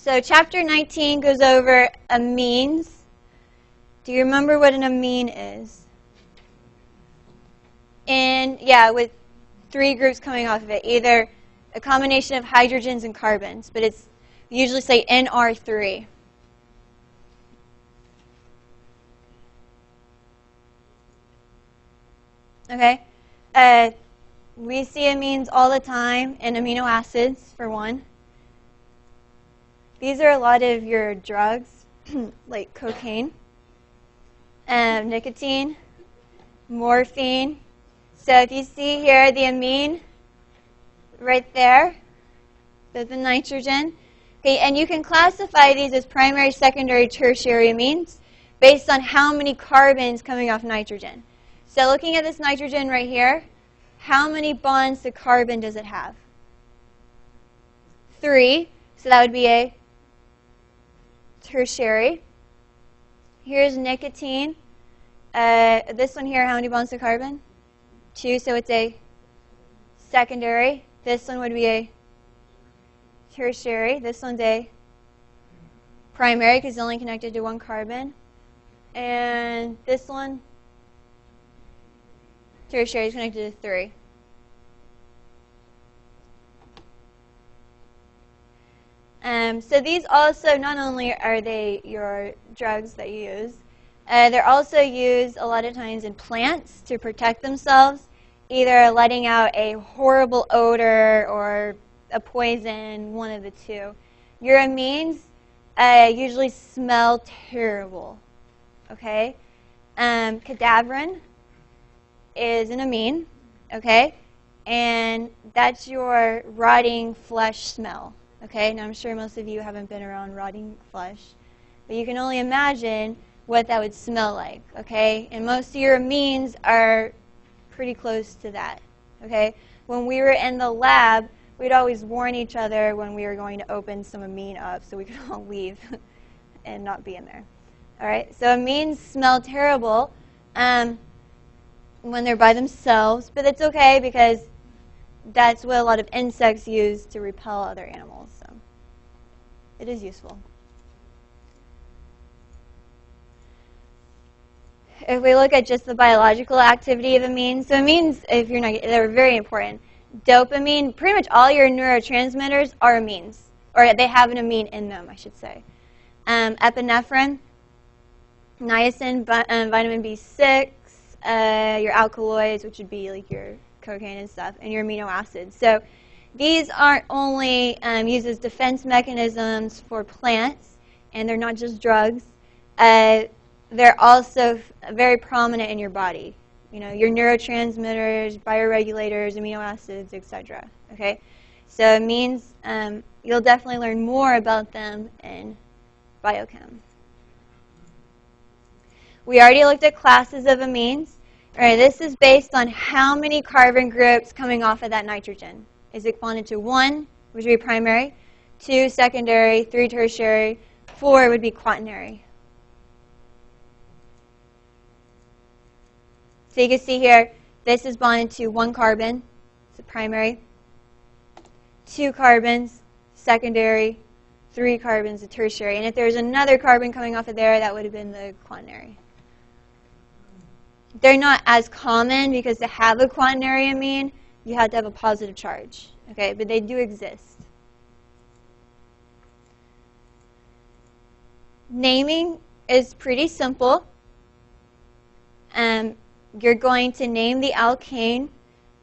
So chapter 19 goes over amines. Do you remember what an amine is? And yeah, with three groups coming off of it, either a combination of hydrogens and carbons, but it's usually say NR3. Okay? We see amines all the time in amino acids, for one. These are a lot of your drugs, like cocaine, nicotine, morphine. So if you see here the amine right there, there's the nitrogen. Okay, and you can classify these as primary, secondary, tertiary amines based on how many carbons coming off nitrogen. So looking at this nitrogen right here, how many bonds to carbon does it have? 3. So that would be a tertiary. Here's nicotine. This one here, how many bonds to carbon? 2, so it's a secondary. This one would be a tertiary. This one's a primary because it's only connected to one carbon. And this one, tertiary, is connected to 3. So these also, not only are they your drugs that you use, they're also used a lot of times in plants to protect themselves, either letting out a horrible odor or a poison, one of the two. Your amines usually smell terrible, okay? Cadaverin is an amine, okay? And that's your rotting flesh smell, okay? Now I'm sure most of you haven't been around rotting flesh, but you can only imagine what that would smell like, okay? And most of your amines are pretty close to that, okay? When we were in the lab, we'd always warn each other when we were going to open some amine up so we could all leave and not be in there. All right, so amines smell terrible when they're by themselves, but it's okay because that's what a lot of insects use to repel other animals, so it is useful. If we look at just the biological activity of amines, so amines, if you're not, they're very important. Dopamine, pretty much all your neurotransmitters are amines, or they have an amine in them, I should say. Epinephrine, niacin, vitamin B6, your alkaloids, which would be like your cocaine and stuff, and your amino acids. So these aren't only used as defense mechanisms for plants, and they're not just drugs. They're also very prominent in your body. You know, your neurotransmitters, bioregulators, amino acids, etc. Okay, so it means you'll definitely learn more about them in biochem. We already looked at classes of amines. All right, this is based on how many carbon groups coming off of that nitrogen. Is it bonded to 1, which would be primary, 2, secondary, 3, tertiary, 4 would be quaternary. So you can see here, this is bonded to 1 carbon, it's a primary, 2 carbons, secondary, 3 carbons, a tertiary. And if there's another carbon coming off of there, that would have been the quaternary. They're not as common because to have a quaternary amine, you have to have a positive charge. Okay, but they do exist. Naming is pretty simple. You're going to name the alkane.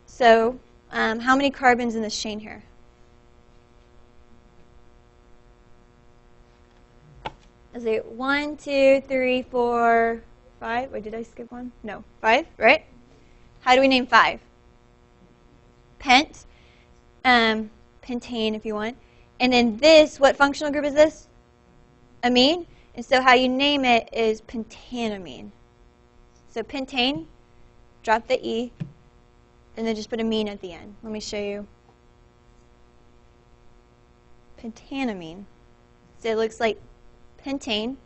So how many carbons in this chain here? Is it 1, 2, 3, 4, 5? Wait, did I skip one? No, 5, right? How do we name 5? Pent, pentane if you want. And then this, what functional group is this? Amine. And so how you name it is pentanamine. So pentane, drop the E, and then just put amine at the end. Let me show you. Pentanamine. So it looks like pentane,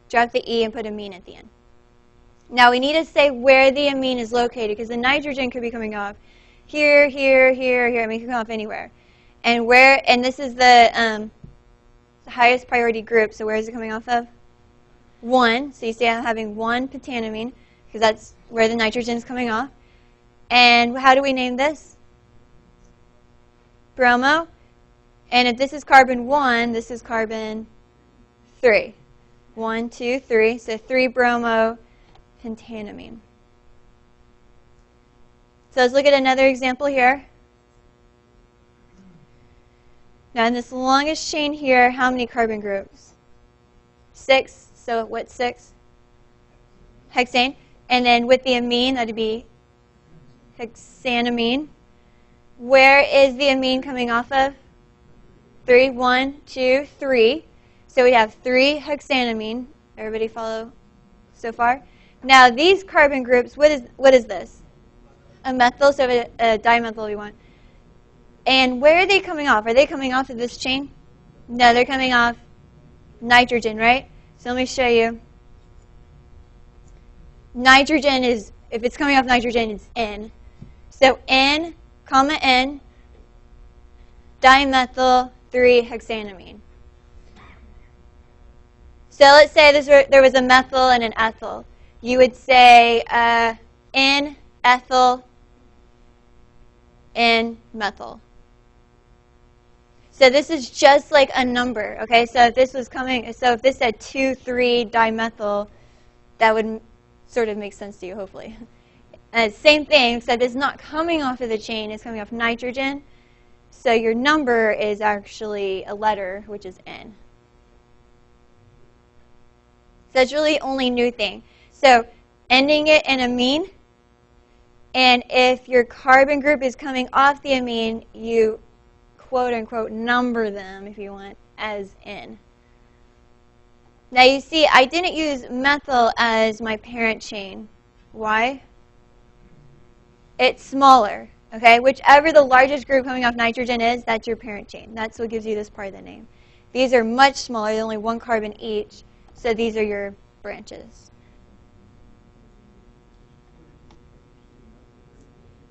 drop the E, and put amine at the end. Now we need to say where the amine is located because the nitrogen could be coming off here, here, here, here. I mean, it could come off anywhere. And where? And this is the the highest priority group. So where is it coming off of? 1. So you see I'm having 1 pentanamine because that's where the nitrogen is coming off. And how do we name this? Bromo. And if this is carbon 1, this is carbon 3. 1, 2, 3. So 3-bromo pentanamine. So let's look at another example here. Now in this longest chain here, how many carbon groups? 6. So what's 6? Hexane. And then with the amine, that would be hexanamine. Where is the amine coming off of? 3. 1, 2, 3. So we have 3 hexanamine. Everybody follow so far? Now these carbon groups, what is this? A methyl, so a dimethyl we want. And where are they coming off? Are they coming off of this chain? No, they're coming off nitrogen, right? So let me show you. Nitrogen is, if it's coming off nitrogen, it's N. So N, comma N, dimethyl 3-hexanamine. So let's say there was a methyl and an ethyl. You would say N, ethyl, N, methyl. So this is just like a number, okay? So if this was if this said 2,3-dimethyl, that would sort of make sense to you, hopefully. And same thing, except it's not coming off of the chain, it's coming off nitrogen. So your number is actually a letter, which is N. So that's really the only new thing. So ending it in amine, and if your carbon group is coming off the amine, you quote-unquote number them, if you want, as N. Now you see, I didn't use methyl as my parent chain. Why? It's smaller, okay? Whichever the largest group coming off nitrogen is, that's your parent chain. That's what gives you this part of the name. These are much smaller, they're only 1 carbon each, so these are your branches.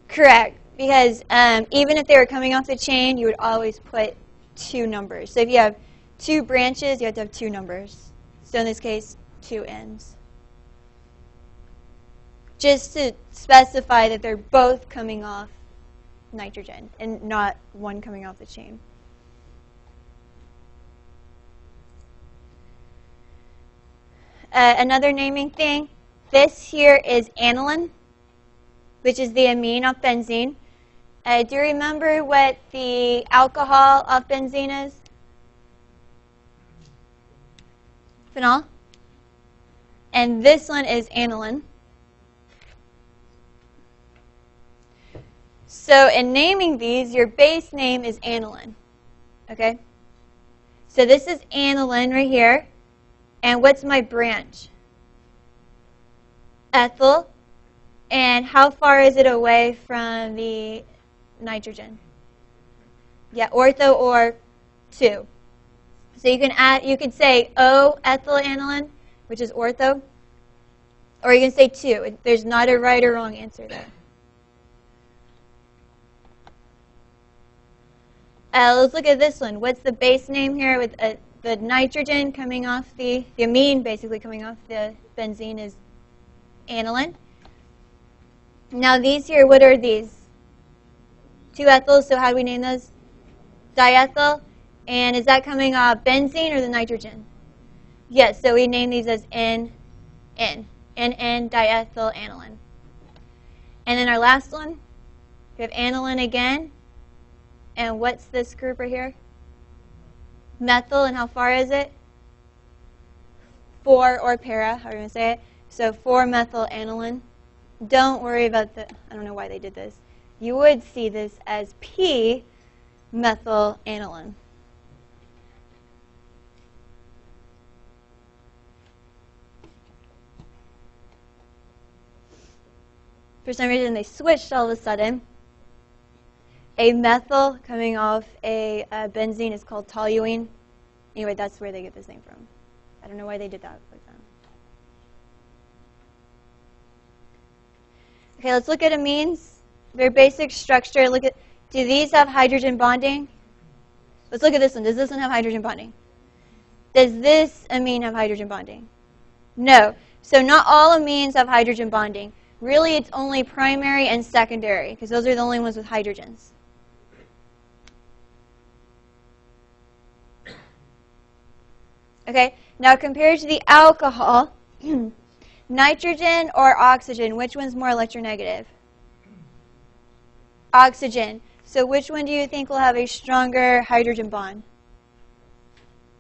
Correct. Because even if they were coming off the chain, you would always put 2 numbers. So if you have 2 branches, you have to have 2 numbers. So in this case, 2 ends. Just to specify that they're both coming off nitrogen and not one coming off the chain. Another naming thing, this here is aniline, which is the amine of benzene. Do you remember what the alcohol of benzene is? Phenol. And this one is aniline. So in naming these, your base name is aniline. Okay? So this is aniline right here. And what's my branch? Ethyl. And how far is it away from the nitrogen? Yeah, ortho or 2. So you can add, you could say O-ethyl aniline, which is ortho, or you can say 2. There's not a right or wrong answer there. Let's look at this one. What's the base name here with the nitrogen coming off the amine basically coming off the benzene is aniline. Now these here, what are these? 2 ethyls, so how do we name those? Diethyl. And is that coming off benzene or the nitrogen? Yes, so we name these as N diethyl aniline. And then our last one, we have aniline again. And what's this group right here? Methyl, and how far is it? 4 or para, how are you going to say it? So 4-methyl aniline. Don't worry about the, I don't know why they did this. You would see this as P-methyl aniline. For some reason, they switched all of a sudden. A methyl coming off a benzene is called toluene. Anyway, that's where they get this name from. I don't know why they did that like that. Okay, let's look at amines. Their basic structure. Look at, do these have hydrogen bonding? Let's look at this one. Does this one have hydrogen bonding? Does this amine have hydrogen bonding? No. So not all amines have hydrogen bonding. Really, it's only primary and secondary, because those are the only ones with hydrogens. Okay, now compared to the alcohol, nitrogen or oxygen, which one's more electronegative? Oxygen. So which one do you think will have a stronger hydrogen bond?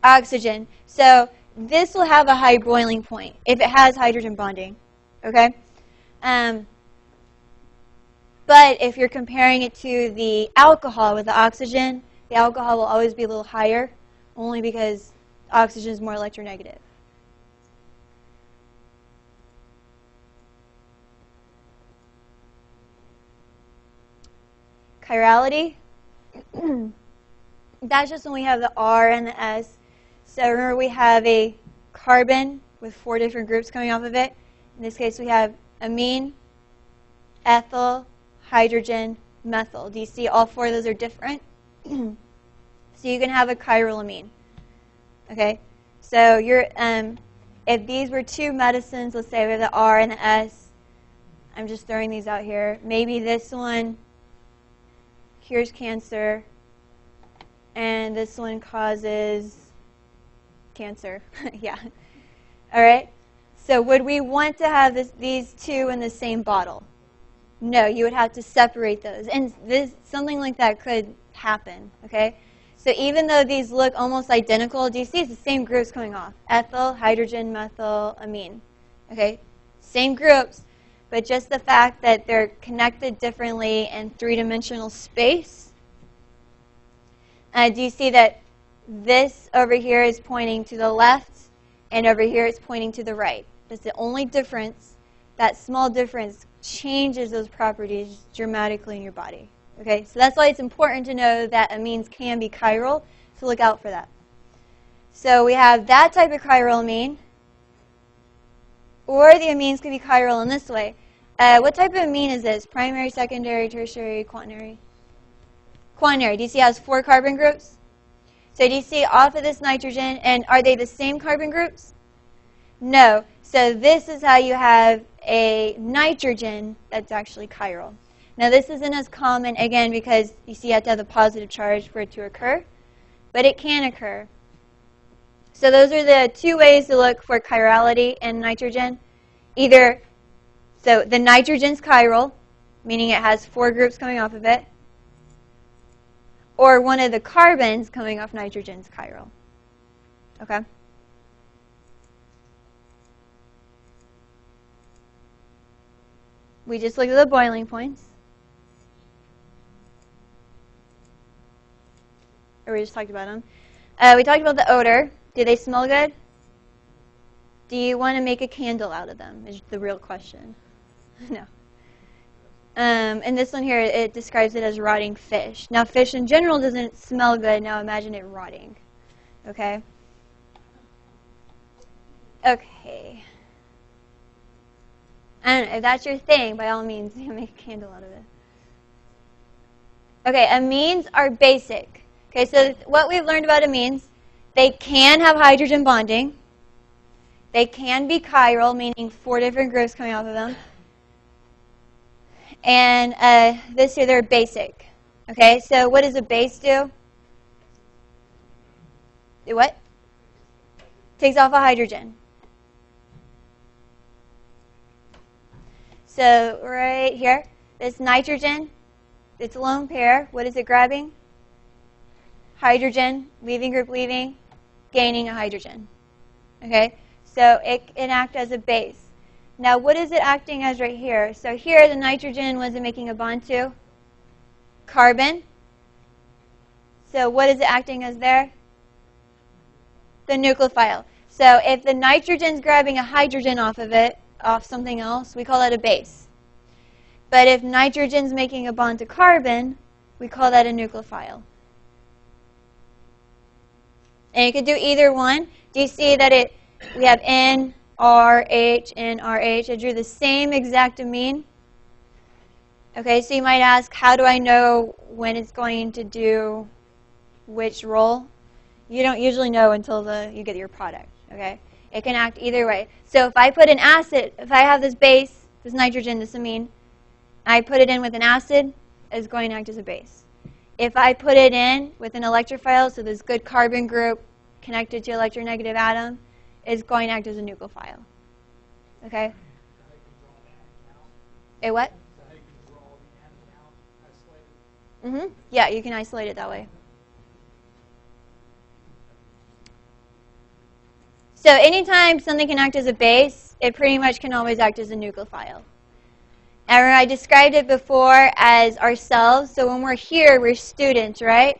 Oxygen. So this will have a high boiling point if it has hydrogen bonding. Okay? But if you're comparing it to the alcohol with the oxygen, the alcohol will always be a little higher, only because oxygen is more electronegative. Chirality, that's just when we have the R and the S. So remember, we have a carbon with 4 different groups coming off of it. In this case, we have amine, ethyl, hydrogen, methyl. Do you see all 4 of those are different? So you can have a chiral amine. Okay, so you're if these were 2 medicines, let's say we have the R and the S. I'm just throwing these out here. Maybe this one cures cancer, and this one causes cancer. Yeah. All right. So would we want to have these 2 in the same bottle? No, you would have to separate those, and something like that could happen. Okay. So even though these look almost identical, do you see it's the same groups coming off? Ethyl, hydrogen, methyl, amine. Okay, same groups, but just the fact that they're connected differently in 3-dimensional space. Do you see that this over here is pointing to the left, and over here it's pointing to the right? That's the only difference. That small difference changes those properties dramatically in your body. Okay, so that's why it's important to know that amines can be chiral, so look out for that. So we have that type of chiral amine, or the amines could be chiral in this way. What type of amine is this? Primary, secondary, tertiary, quaternary? Quaternary. Do you see it has 4 carbon groups? So do you see off of this nitrogen, and are they the same carbon groups? No. So this is how you have a nitrogen that's actually chiral. Now this isn't as common, again, because you see you have to have the positive charge for it to occur, but it can occur. So those are the 2 ways to look for chirality in nitrogen. Either, so the nitrogen's chiral, meaning it has 4 groups coming off of it, or one of the carbons coming off nitrogen's chiral. Okay? We just looked at the boiling points. Or we just talked about them. We talked about the odor. Do they smell good? Do you want to make a candle out of them is the real question. No. And this one here, it describes it as rotting fish. Now, fish in general doesn't smell good. Now imagine it rotting. Okay? Okay. I don't know. If that's your thing, by all means, you make a candle out of it. Okay, amines are basic. Okay, so what we've learned about amines, they can have hydrogen bonding. They can be chiral, meaning 4 different groups coming off of them. And this here, they're basic. Okay, so what does a base do? Do what? Takes off a hydrogen. So right here, this nitrogen, it's a lone pair. What is it grabbing? Hydrogen, leaving group leaving, gaining a hydrogen. Okay, so it can act as a base. Now, what is it acting as right here? So here, the nitrogen wasn't making a bond to carbon. So what is it acting as there? The nucleophile. So if the nitrogen's grabbing a hydrogen off of it, off something else, we call that a base. But if nitrogen's making a bond to carbon, we call that a nucleophile. And you could do either one. Do you see that we have NRH, NRH. I drew the same exact amine. Okay, so you might ask, how do I know when it's going to do which role? You don't usually know until you get your product, okay? It can act either way. So if I put an acid, if I have this base, this nitrogen, this amine, I put it in with an acid, it's going to act as a base. If I put it in with an electrophile, so this good carbon group connected to electronegative atom, it's going to act as a nucleophile. Okay? A what? Yeah, you can isolate it that way. So anytime something can act as a base, it pretty much can always act as a nucleophile. And I described it before as ourselves. So when we're here, we're students, right?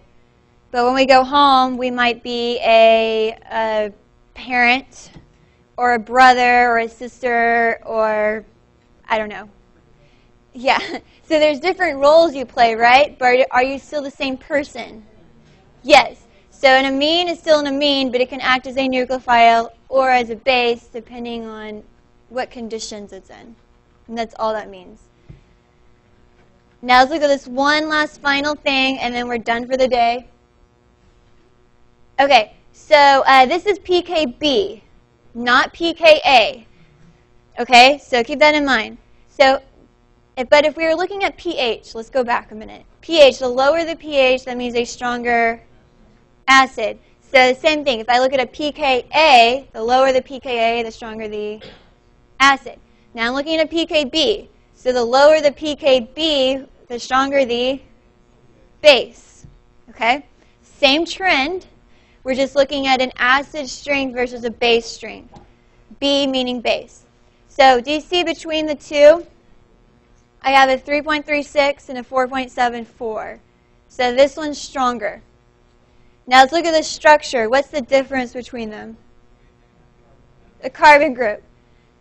But when we go home, we might be a parent or a brother or a sister or, I don't know. Yeah. So there's different roles you play, right? But are you still the same person? Yes. So an amine is still an amine, but it can act as a nucleophile or as a base depending on what conditions it's in. And that's all that means. Now let's look at this one last final thing, and then we're done for the day. Okay, so this is pKb, not pKa. Okay, so keep that in mind. So, but if we were looking at pH, let's go back a minute. pH, the lower the pH, that means a stronger acid. So same thing, if I look at a pKa, the lower the pKa, the stronger the acid. Now I'm looking at a pKb. So the lower the pKb, the stronger the base. Okay? Same trend. We're just looking at an acid strength versus a base strength. B meaning base. So do you see between the two? I have a 3.36 and a 4.74. So this one's stronger. Now let's look at the structure. What's the difference between them? The carbon group.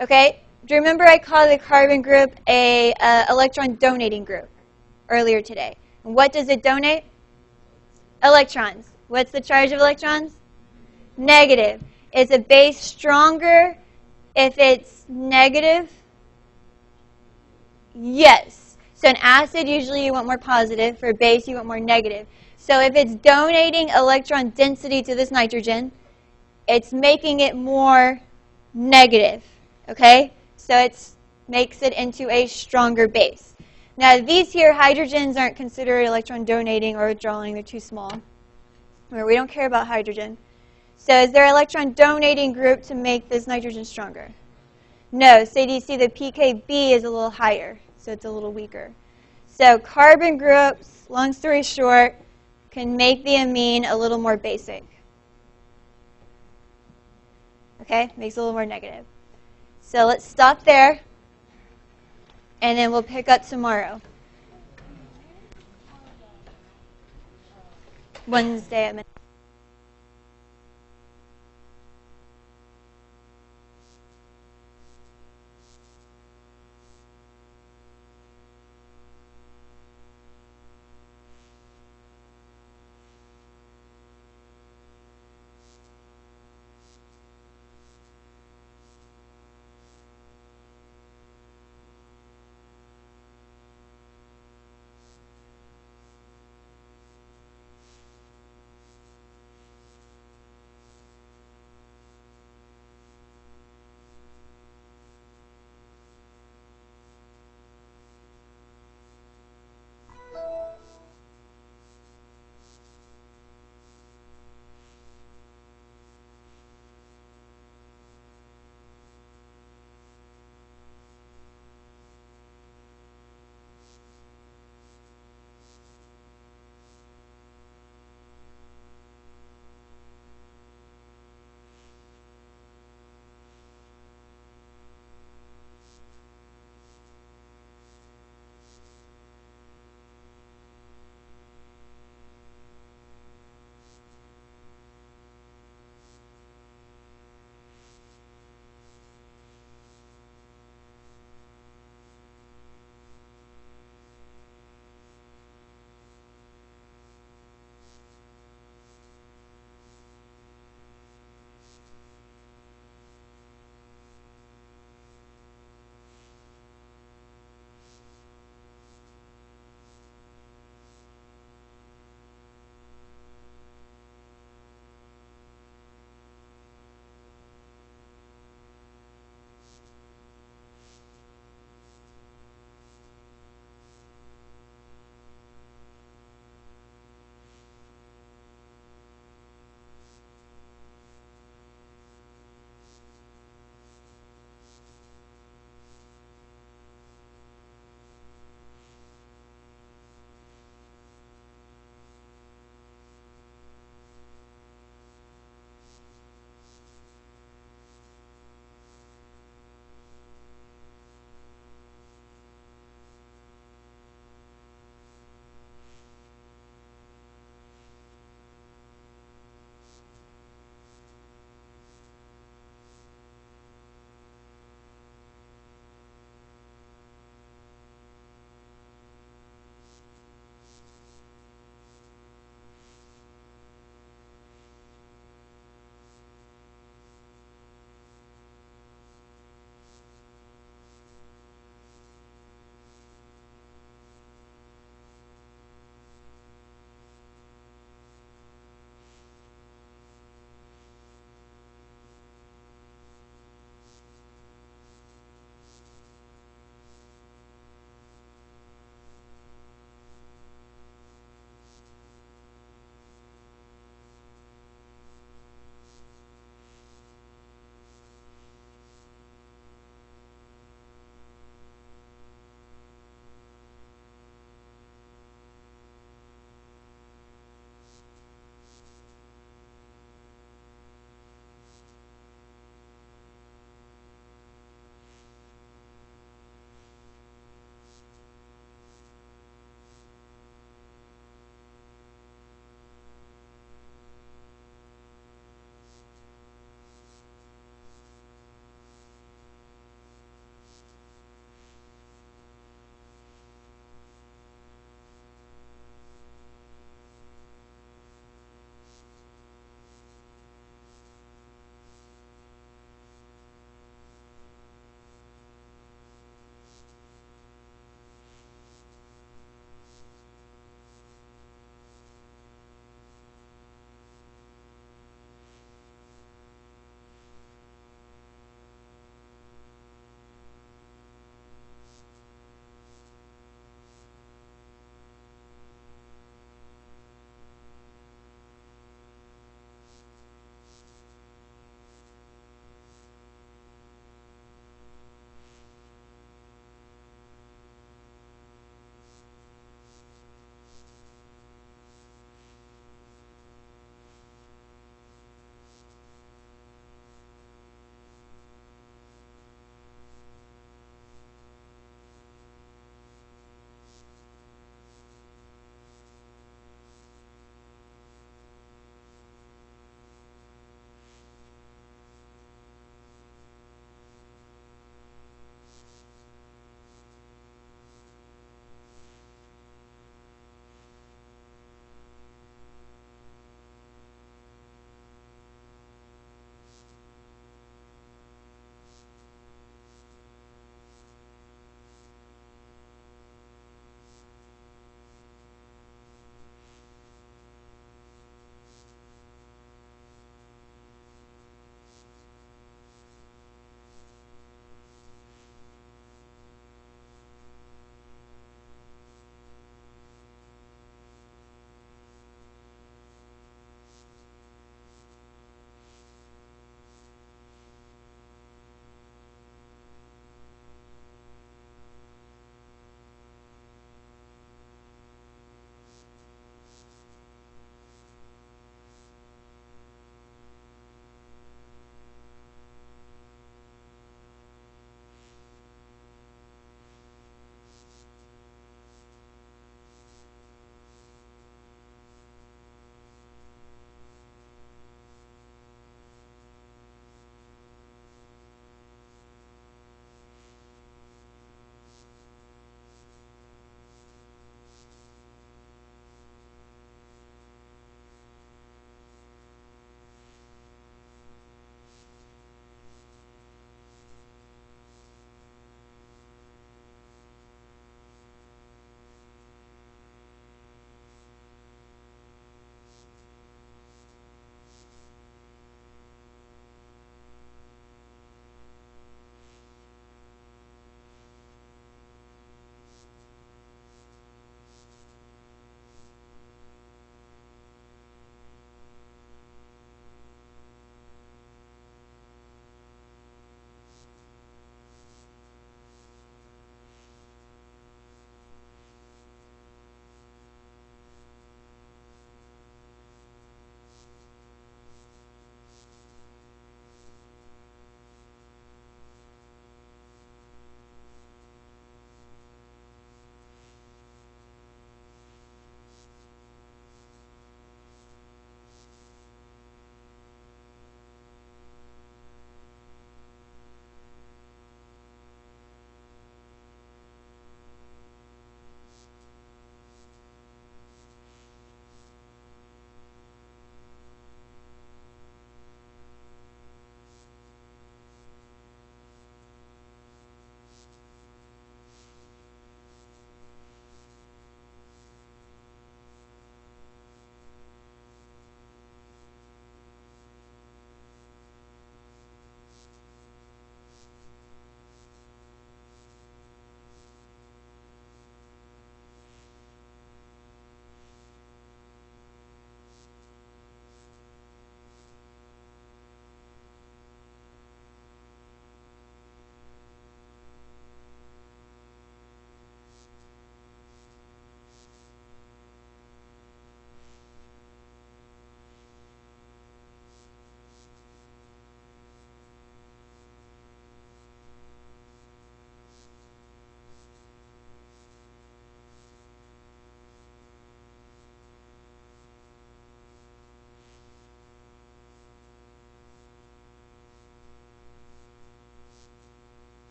Okay? Do you remember I called the carbon group a electron donating group earlier today? And what does it donate? Electrons. What's the charge of electrons? Negative. Is a base stronger if it's negative? Yes. So an acid, usually you want more positive. For a base, you want more negative. So if it's donating electron density to this nitrogen, it's making it more negative. Okay? So it makes it into a stronger base. Now these here hydrogens aren't considered electron donating or withdrawing. They're too small. We don't care about hydrogen. So is there an electron donating group to make this nitrogen stronger? No. So do you see the pKb is a little higher, so it's a little weaker. So carbon groups, long story short, can make the amine a little more basic. Okay? Makes it a little more negative. So let's stop there, and then we'll pick up tomorrow. Wednesday at midnight.